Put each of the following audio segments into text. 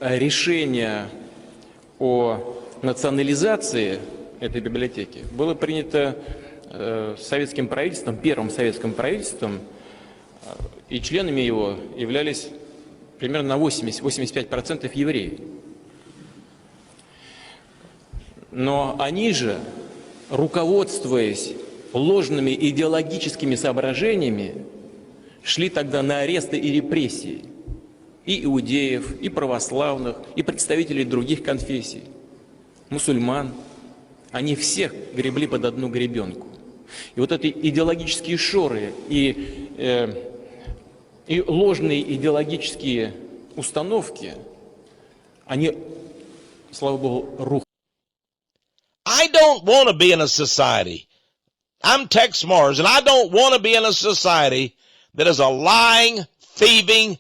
решение о национализации этой библиотеки было принято советским правительством, первым советским правительством, и членами его являлись примерно на 80-85% евреи. Но они же, руководствуясь ложными идеологическими соображениями, шли тогда на аресты и репрессии и иудеев, и православных, и представителей других конфессий, мусульман. Они всех гребли под одну гребенку. И вот эти идеологические шоры и ложные идеологические установки, они, слава Богу, рухнули. I don't want to be in a society. I'm Tex Mars, and I don't want to be in a society that is a lying, thieving,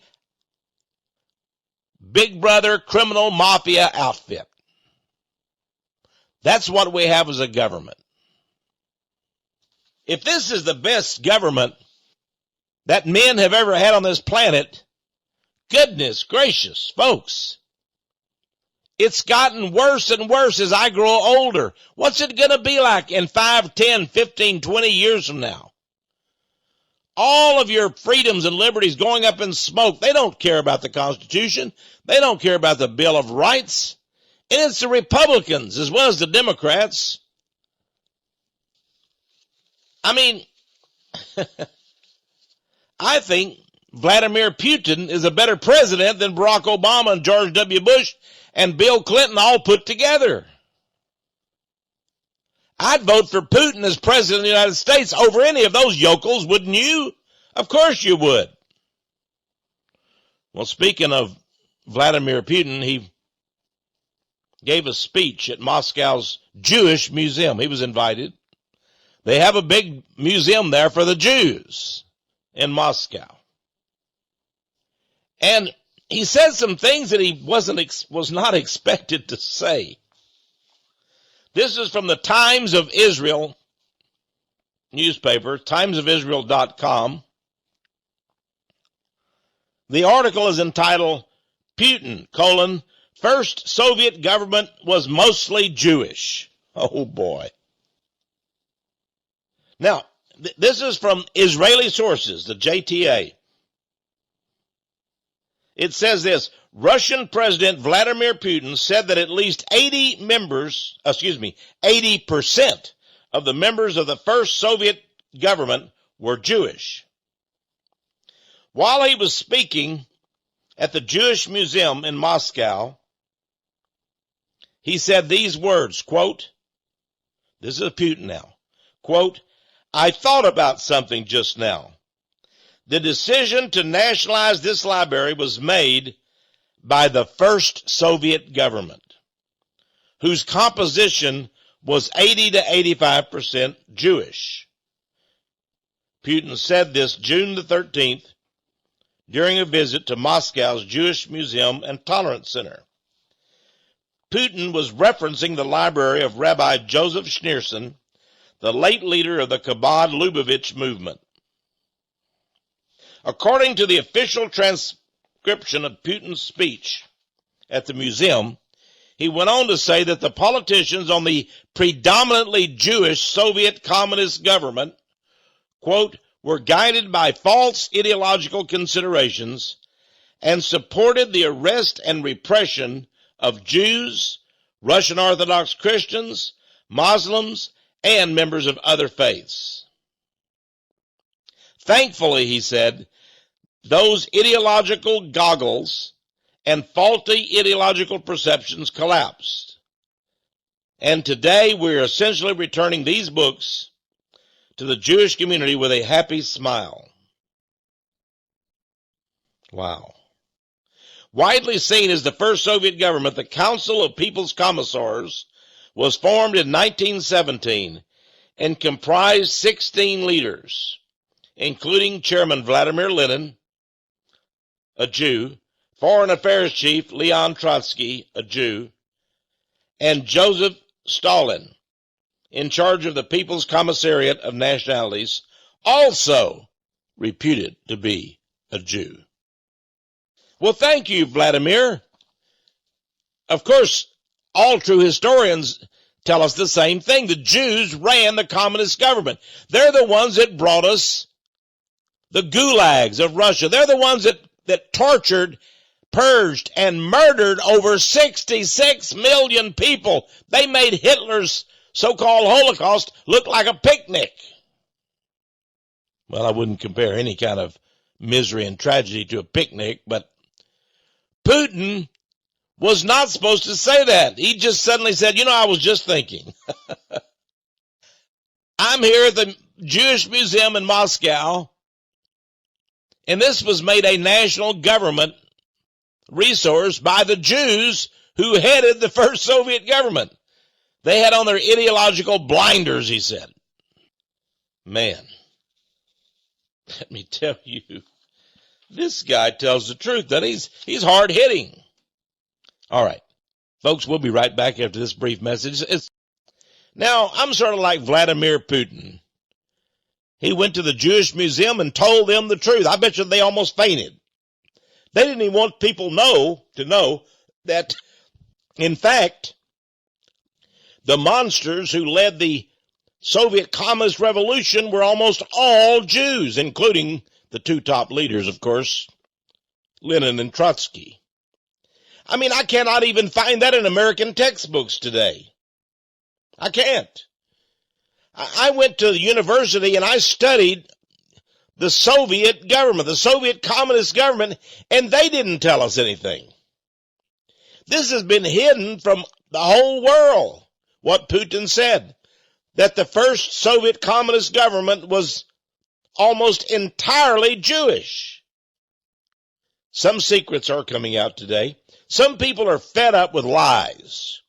big brother, criminal mafia outfit. That's what we have as a government. If this is the best government that men have ever had on this planet, goodness gracious, folks, it's gotten worse and worse as I grow older. What's it going to be like in 5, 10, 15, 20 years from now? All of your freedoms and liberties going up in smoke. They don't care about the Constitution. They don't care about the Bill of Rights. And it's the Republicans as well as the Democrats. I mean, I think Vladimir Putin is a better president than Barack Obama and George W. Bush and Bill Clinton all put together. I'd vote for Putin as president of the United States over any of those yokels, wouldn't you? Of course you would. Well, speaking of Vladimir Putin, he gave a speech at Moscow's Jewish Museum. He was invited. They have a big museum there for the Jews in Moscow. And he said some things that he was not expected to say. This is from the Times of Israel newspaper, timesofisrael.com. The article is entitled, Putin, First Soviet Government was Mostly Jewish. Oh boy. Now, this is from Israeli sources, the JTA. It says this, Russian President Vladimir Putin said that at least 80% of the members of the first Soviet government were Jewish. While he was speaking at the Jewish Museum in Moscow, he said these words, quote, this is Putin now, quote, I thought about something just now. The decision to nationalize this library was made by the first Soviet government, whose composition was 80 to 85% Jewish. Putin said this June the 13th during a visit to Moscow's Jewish Museum and Tolerance Center. Putin was referencing the library of Rabbi Joseph Schneerson, the late leader of the Chabad Lubavitch movement. According to the official transcription of Putin's speech at the museum, he went on to say that the politicians on the predominantly Jewish Soviet communist government, quote, were guided by false ideological considerations and supported the arrest and repression of Jews, Russian Orthodox Christians, Muslims, and members of other faiths. Thankfully, he said, those ideological goggles and faulty ideological perceptions collapsed. And today we're essentially returning these books to the Jewish community with a happy smile. Wow. Widely seen as the first Soviet government, the Council of People's Commissars was formed in 1917 and comprised 16 leaders, including Chairman Vladimir Lenin, a Jew, Foreign Affairs Chief Leon Trotsky, a Jew, and Joseph Stalin, in charge of the People's Commissariat of Nationalities, also reputed to be a Jew. Well, thank you, Vladimir. Of course, all true historians tell us the same thing. The Jews ran the communist government. They're the ones that brought us the gulags of Russia. They're the ones that tortured, purged, and murdered over 66 million people. They made Hitler's so-called Holocaust look like a picnic. Well, I wouldn't compare any kind of misery and tragedy to a picnic, but Putin was not supposed to say that. He just suddenly said, I was just thinking. I'm here at the Jewish Museum in Moscow, and this was made a national government resource by the Jews who headed the first Soviet government. They had on their ideological blinders, he said. Man, let me tell you, this guy tells the truth, that he's hard-hitting. All right, folks, we'll be right back after this brief message. Now, I'm sort of like Vladimir Putin. He went to the Jewish Museum and told them the truth. I bet you they almost fainted. They didn't even want people to know that, in fact, the monsters who led the Soviet Communist Revolution were almost all Jews, including the two top leaders, of course, Lenin and Trotsky. I mean, I cannot even find that in American textbooks today. I can't. I went to the university and I studied the Soviet government, the Soviet Communist government, and they didn't tell us anything. This has been hidden from the whole world, what Putin said, that the first Soviet Communist government was almost entirely Jewish. Some secrets are coming out today. Some people are fed up with lies.